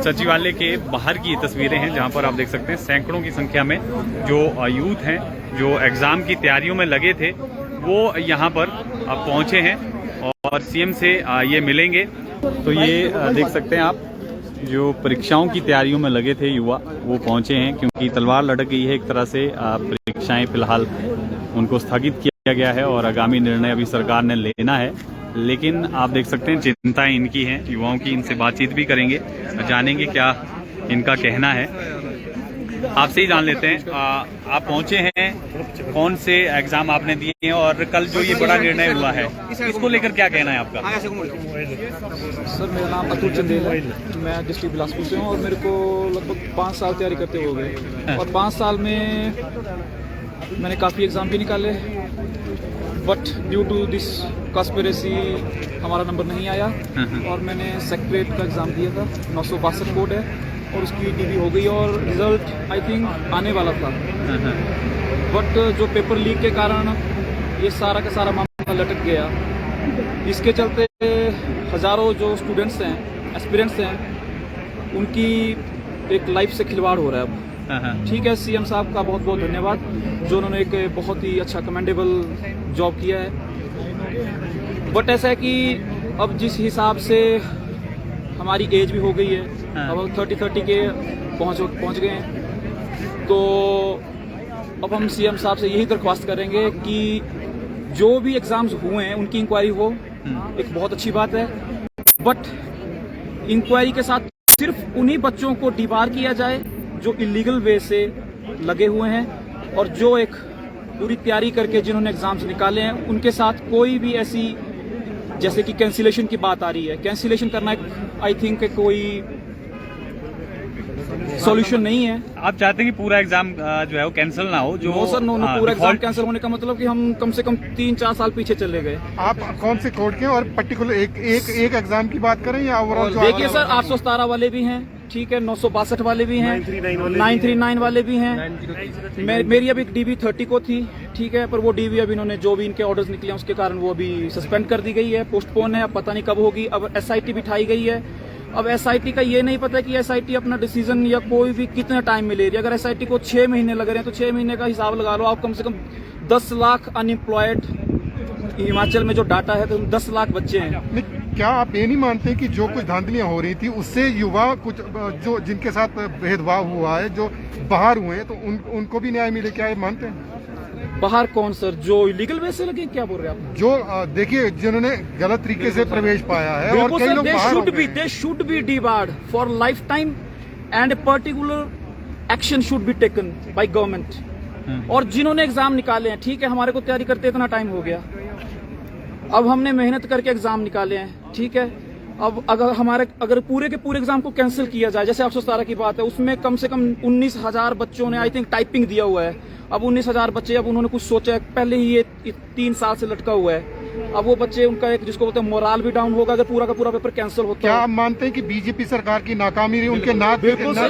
सचिवालय के बाहर की तस्वीरें हैं, जहां पर आप देख सकते हैं सैकड़ों की संख्या में जो यूथ हैं जो एग्ज़ाम की तैयारियों में लगे थे वो यहां पर पहुंचे हैं और सीएम से ये मिलेंगे। तो ये देख सकते हैं आप, जो परीक्षाओं की तैयारियों में लगे थे युवा वो पहुंचे हैं, क्योंकि तलवार लटक गई है एक तरह से। परीक्षाएं फिलहाल उनको स्थगित किया गया है और आगामी निर्णय अभी सरकार ने लेना है। लेकिन आप देख सकते हैं चिंताएं इनकी हैं, युवाओं की। इनसे बातचीत भी करेंगे, जानेंगे क्या इनका कहना है। आपसे ही जान लेते हैं, आप पहुंचे हैं, कौन से एग्जाम आपने दिए हैं और कल जो ये बड़ा निर्णय हुआ है इसको लेकर क्या कहना है आपका? सर, मेरा नाम अतुल चंदेल है, मैं डिस्ट्रिक्ट बिलासपुर से हूँ और मेरे को लगभग 5 साल तैयारी करते हो गए और 5 साल में मैंने काफ़ी एग्ज़ाम भी निकाले, but due to this conspiracy हमारा नंबर नहीं आया और मैंने सेक्रेटरीट का एग्ज़ाम दिया था। 962 कोड है और उसकी डीबी हो गई और रिज़ल्ट आई थिंक आने वाला था, बट जो पेपर लीक के कारण ये सारा का सारा मामला लटक गया। इसके चलते हज़ारों जो स्टूडेंट्स हैं, एस्पिरेंट्स हैं, उनकी एक लाइफ से खिलवाड़ हो रहा है अब। ठीक है, सीएम साहब का बहुत बहुत धन्यवाद जो उन्होंने एक बहुत ही अच्छा कमेंडेबल जॉब किया है। बट ऐसा है कि अब जिस हिसाब से हमारी एज भी हो गई है, अब 30 के पहुंच गए हैं, तो अब हम सीएम साहब से यही दरख्वास्त करेंगे कि जो भी एग्जाम्स हुए हैं उनकी इंक्वायरी हो। एक बहुत अच्छी बात है, बट इंक्वायरी के साथ सिर्फ उन्हीं बच्चों को डिबार किया जाए जो इलीगल वे से लगे हुए हैं और जो एक पूरी तैयारी करके जिन्होंने एग्जाम्स निकाले हैं उनके साथ कोई भी ऐसी, जैसे कि कैंसिलेशन की बात आ रही है, कैंसिलेशन करना आई थिंक कोई सॉल्यूशन नहीं है। आप चाहते हैं कि पूरा एग्जाम जो है वो कैंसिल ना हो? जो सर, नो, पूरा एग्जाम कैंसिल होने का मतलब कि हम कम से कम 3-4 साल पीछे चले गए। आप कौन से कोड के और पर्टिकुलर एक एग्जाम की बात करें या ओवरऑल? देखिए सर, 817 वाले भी हैं, ठीक है, 962 वाले भी हैं, 939 वाले भी हैं। मेरी अभी डीबी 30 को थी, ठीक है, पर वो डीबी अभी इन्होंने जो भी इनके ऑर्डर्स निकले उसके कारण वो अभी सस्पेंड कर दी गई है, पोस्टपोन है, अब पता नहीं कब होगी। अब एसआईटी बिठाई गई है, अब एसआईटी का ये नहीं पता कि एसआईटी अपना डिसीजन या कोई भी कितने टाइम में ले रही है। अगर एसआईटी को 6 महीने लग रहे हैं तो 6 महीने का हिसाब लगा लो आप। कम से कम 10 लाख अनएम्प्लॉयड हिमाचल में जो डाटा है तो 10 लाख बच्चे हैं। क्या आप ये नहीं मानते कि जो कुछ धांधलियां हो रही थी उससे युवा कुछ जो जिनके साथ भेदभाव हुआ है, जो बाहर हुए हैं, तो उनको भी न्याय मिले? क्या ये मानते हैं? बाहर कौन सर? जो इलीगल वे से लगे? क्या बोल रहे हैं आप? जो देखिए जिन्होंने गलत तरीके से प्रवेश पाया है और कई लोग बाहर हो गए। They should be debarred for life time and particular action should be taken by government. और जिन्होंने एग्जाम निकाले हैं, ठीक है, हमारे को तैयारी करते इतना टाइम हो गया, अब हमने मेहनत करके एग्जाम निकाले हैं, ठीक है। अब अगर पूरे के पूरे एग्जाम को कैंसिल किया जाए, जैसे 817 की बात है, उसमें कम से कम 19,000 बच्चों ने आई थिंक टाइपिंग दिया हुआ है। अब 19,000 बच्चे, अब उन्होंने कुछ सोचा है, पहले ही ये 3 साल से लटका हुआ है। अब वो बच्चे, उनका एक जिसको बोलते हैं मोराल भी डाउन होगा अगर पूरा का पूरा पेपर कैंसिल होता है। क्या आप मानते हैं कि बीजेपी सरकार की नाकामी रही, उनके नाक होता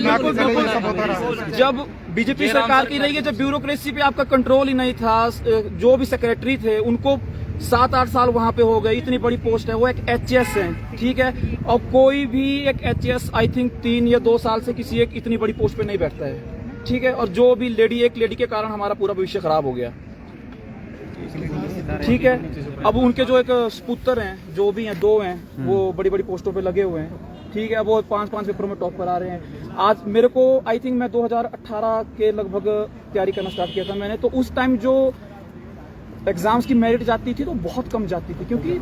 रहा? जब बीजेपी सरकार की रही है, जब ब्यूरोक्रेसी पे आपका कंट्रोल ही नहीं था, जो भी सेक्रेटरी थे उनको 7-8 साल वहां पे हो गए, इतनी बड़ी पोस्ट है, वो एक एचएस है, ठीक है। और कोई भी एक एचएस आई थिंक 3 या 2 साल से किसी एक इतनी बड़ी पोस्ट पे नहीं बैठता है, ठीक है। और जो भी एक लेडी के कारण हमारा पूरा भविष्य खराब हो गया, ठीक है। अब उनके जो एक सपुत्र हैं, जो भी हैं, 2 हैं, वो बड़ी बड़ी पोस्टों पे लगे हुए हैं, ठीक है। वो 5-5 पेपरों में टॉप करा रहे हैं। आज मेरे को आई थिंक मैं 2018 के लगभग तैयारी करना स्टार्ट किया था मैंने, तो उस टाइम जो एग्जाम्स की मेरिट जाती थी तो बहुत कम जाती थी, क्योंकि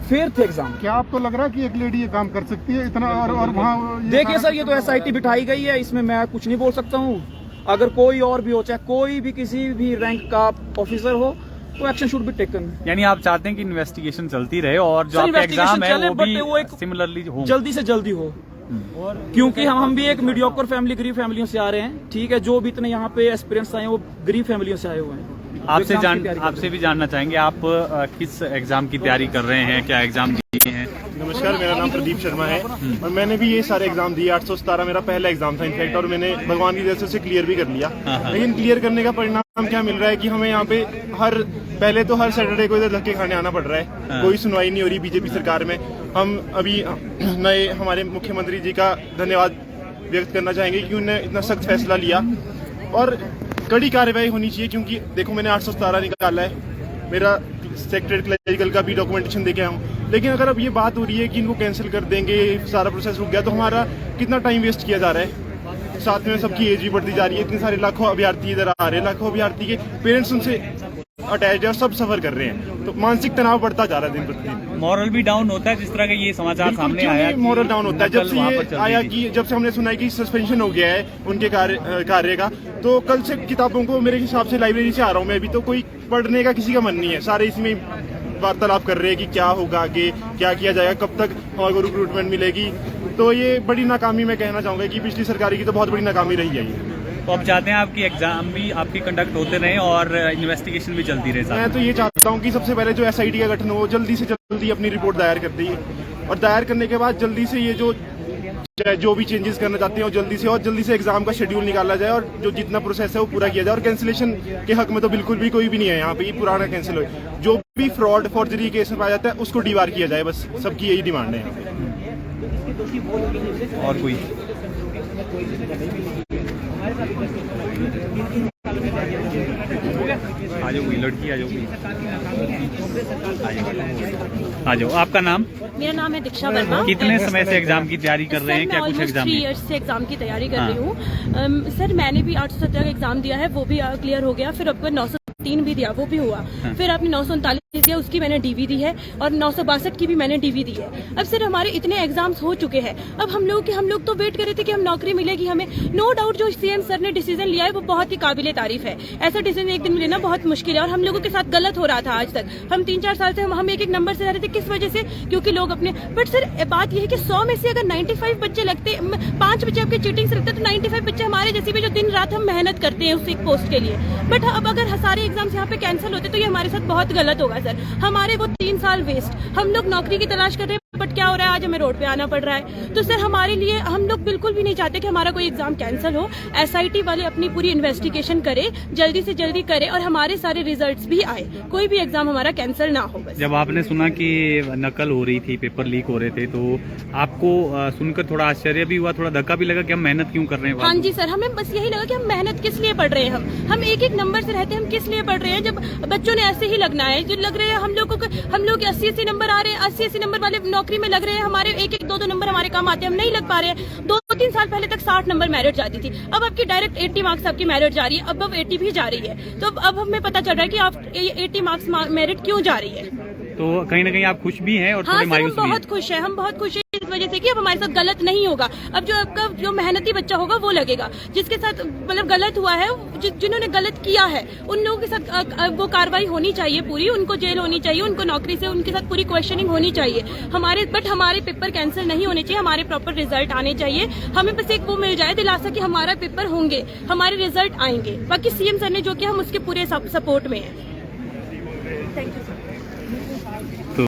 फेयर थे एग्जाम। क्या आपको लग रहा है कि एक लेडी ये काम कर सकती है इतना? और वहाँ देखिए सर, ये तो एसआईटी बिठाई गई है, इसमें मैं कुछ नहीं बोल सकता हूँ। अगर कोई और भी हो, चाहे कोई भी किसी भी रैंक का ऑफिसर हो, तो एक्शन शुड बी टेकन। यानी आप चाहते हैं कि इन्वेस्टिगेशन चलती रहे और जो आपका एग्जाम है वो एक सिमिलरली हो, जल्दी से जल्दी हो। क्योंकि हम भी एक मीडियोकर फैमिली, गरीब फैमिलियों से आ रहे हैं, ठीक है। जो भी इतने यहाँ पे एस्पिरेंट्स आए हैं वो गरीब फैमिलियों से आए हुए हैं। आपसे भी जानना चाहेंगे, आप किस एग्जाम की तैयारी कर रहे हैं, क्या एग्जाम दिए हैं? नमस्कार, मेरा नाम प्रदीप शर्मा है और मैंने भी ये सारे एग्जाम दिए। 817 मेरा पहला एग्जाम था इनफैक्ट, और मैंने भगवान की दया से क्लियर भी कर लिया। लेकिन क्लियर करने का परिणाम परिणाम क्या मिल रहा है कि हमें यहाँ पे पहले तो हर सैटरडे को इधर धक्के खाने आना पड़ रहा है। कोई सुनवाई नहीं हो रही बीजेपी सरकार में। हम अभी नए हमारे मुख्यमंत्री जी का धन्यवाद व्यक्त करना चाहेंगे कि उन्होंने इतना सख्त फैसला लिया और कड़ी कार्रवाई होनी चाहिए, क्योंकि देखो मैंने 817 निकाला है, मेरा सेक्रेटरी क्लरिकल का भी डॉक्यूमेंटेशन देके आया हूँ, लेकिन अगर अब ये बात हो रही है कि इनको कैंसिल कर देंगे, सारा प्रोसेस रुक गया, तो हमारा कितना टाइम वेस्ट किया जा रहा है। साथ में सबकी एज भी बढ़ती जा रही है, इतने सारे लाखों अभ्यर्थी इधर आ रहे हैं, लाखों अभ्यर्थी के पेरेंट्स उनसे अटैच है और सब सफर कर रहे हैं, तो मानसिक तनाव बढ़ता जा रहा है दिन प्रतिदिन। मॉरल भी डाउन होता है जिस तरह का ये समाचार सामने आया। मॉरल डाउन होता है जब से ये आया कि जब से हमने सुना है कि सस्पेंशन हो गया है उनके कार्य का, तो कल से किताबों को मेरे हिसाब से लाइब्रेरी से आ रहा हूँ मैं अभी, तो कोई पढ़ने का किसी का मन नहीं है, सारे इसमें वार्तालाप कर रहे हैं कि क्या होगा आगे, क्या किया जाएगा, कब तक हमारे को रिक्रूटमेंट मिलेगी। तो ये बड़ी नाकामी मैं कहना चाहूंगा कि पिछली सरकार की तो बहुत बड़ी नाकामी रही है ये। तो आप चाहते हैं आपकी एग्जाम भी आपकी कंडक्ट होते रहे और इन्वेस्टिगेशन भी चलती रहे? मैं तो ये चाहता हूँ कि सबसे पहले जो SIT का गठन हो, जल्दी से जल्दी अपनी रिपोर्ट दायर कर दी, और दायर करने के बाद जल्दी से ये जो भी चेंजेस करना चाहते हैं जल्दी से एग्जाम का शेड्यूल निकाला जाए और जो जितना प्रोसेस है वो पूरा किया जाए। और कैंसिलेशन के हक में तो बिल्कुल भी कोई भी नहीं है यहाँ पे, ये पुराना कैंसिल हो, जो भी फ्रॉड फॉर्जरी केस में पाया जाता है उसको डीबार किया जाए, बस सबकी यही डिमांड है। और कोई आ जाओ, लड़की आ जाओ, आ जाओ। आपका नाम? मेरा नाम है दीक्षा वर्मा। कितने समय से एग्जाम की तैयारी कर रहे हैं? क्या कुछ एग्जाम? 3 इयर्स से एग्जाम की तैयारी कर रही हूँ। सर मैंने भी 817 का एग्जाम दिया है, वो भी क्लियर हो गया। फिर आपको 903 भी दिया, वो भी हुआ। फिर आपने 939 दिया, उसकी मैंने DV दी है, और 962 की भी मैंने DV दी है। अब सर हमारे इतने एग्जाम्स हो चुके हैं, अब हम लोग तो वेट कर रहे थे कि हम नौकरी मिलेगी हमें। नो डाउट जो CM सर ने डिसीजन लिया है वो बहुत ही काबिले तारीफ है। ऐसा डिसीजन एक दिन में लेना बहुत मुश्किल है, और हम लोगों के साथ गलत हो रहा था आज तक। हम 3-4 साल से हम एक नंबर से रह रहे थे, किस वजह से? क्योंकि लोग अपने, बट सर बात यह है कि 100 में से अगर 95 बच्चे लगते, 5 बच्चे आपके चीटिंग से लगते, तो 95 बच्चे हमारे जैसे भी जो दिन रात हम मेहनत करते हैं उस एक पोस्ट के लिए। बट अब अगर सारे एग्जाम्स यहाँ पे कैंसिल होते तो ये हमारे साथ बहुत गलत होगा सर। हमारे वो 3 साल वेस्ट, हम लोग नौकरी की तलाश कर रहे हैं, बट क्या हो रहा है, आज हमें रोड पे आना पड़ रहा है। तो सर हमारे लिए, हम लोग बिल्कुल भी नहीं चाहते कि हमारा कोई एग्जाम कैंसिल हो। SIT वाले अपनी पूरी इन्वेस्टिगेशन करे, जल्दी से जल्दी करे, और हमारे सारे रिजल्ट्स भी आए, कोई भी एग्जाम हमारा कैंसिल ना हो। बस जब आपने सुना कि नकल हो रही थी, पेपर लीक हो रहे थे, तो आपको सुनकर थोड़ा आश्चर्य भी हुआ, थोड़ा धक्का भी लगा कि हम मेहनत क्यों कर रहे हैं? हाँ जी सर, हमें बस यही लगा कि हम मेहनत किस लिए पढ़ रहे हैं, हम एक नंबर से रहते हैं, हम किस लिए पढ़ रहे हैं, जब बच्चों ने ऐसे ही लगना है। जो लग रहे हैं हम लोग 80-80 नंबर आ रहे हैं, 80-80 नंबर वाले नौकरी में लग रहे हैं, हमारे 1-2 नंबर हमारे काम आते हैं, हम नहीं लग पा रहे हैं। 2-3 साल पहले तक 60 नंबर मेरिट जाती थी, अब आपकी डायरेक्ट 80 मार्क्स आपकी मेरिट जा रही है, अब 80 भी जा रही है। तो अब हमें पता चल रहा है कि आप 80 मार्क्स मेरिट क्यों जा रही है। तो कहीं ना कहीं आप खुश भी हैं और हाँ थोड़े मायूस भी हैं? बहुत खुश है, हम बहुत खुश हैं इस वजह से कि अब हमारे साथ गलत नहीं होगा। अब जो आपका जो मेहनती बच्चा होगा वो लगेगा, जिसके साथ मतलब गलत हुआ है, जिन्होंने गलत किया है उन लोगों के साथ वो कार्रवाई होनी चाहिए पूरी, उनको जेल होनी चाहिए, उनको नौकरी से उनके साथ पूरी क्वेश्चनिंग होनी चाहिए। हमारे पेपर कैंसिल नहीं होने चाहिए, हमारे प्रॉपर रिजल्ट आने चाहिए। हमें बस एक वो मिल जाए दिलासा कि हमारा पेपर होंगे, हमारे रिजल्ट आएंगे। बाकी CM सर ने जो किया हम उसके पूरे सपोर्ट में है। Thank you sir.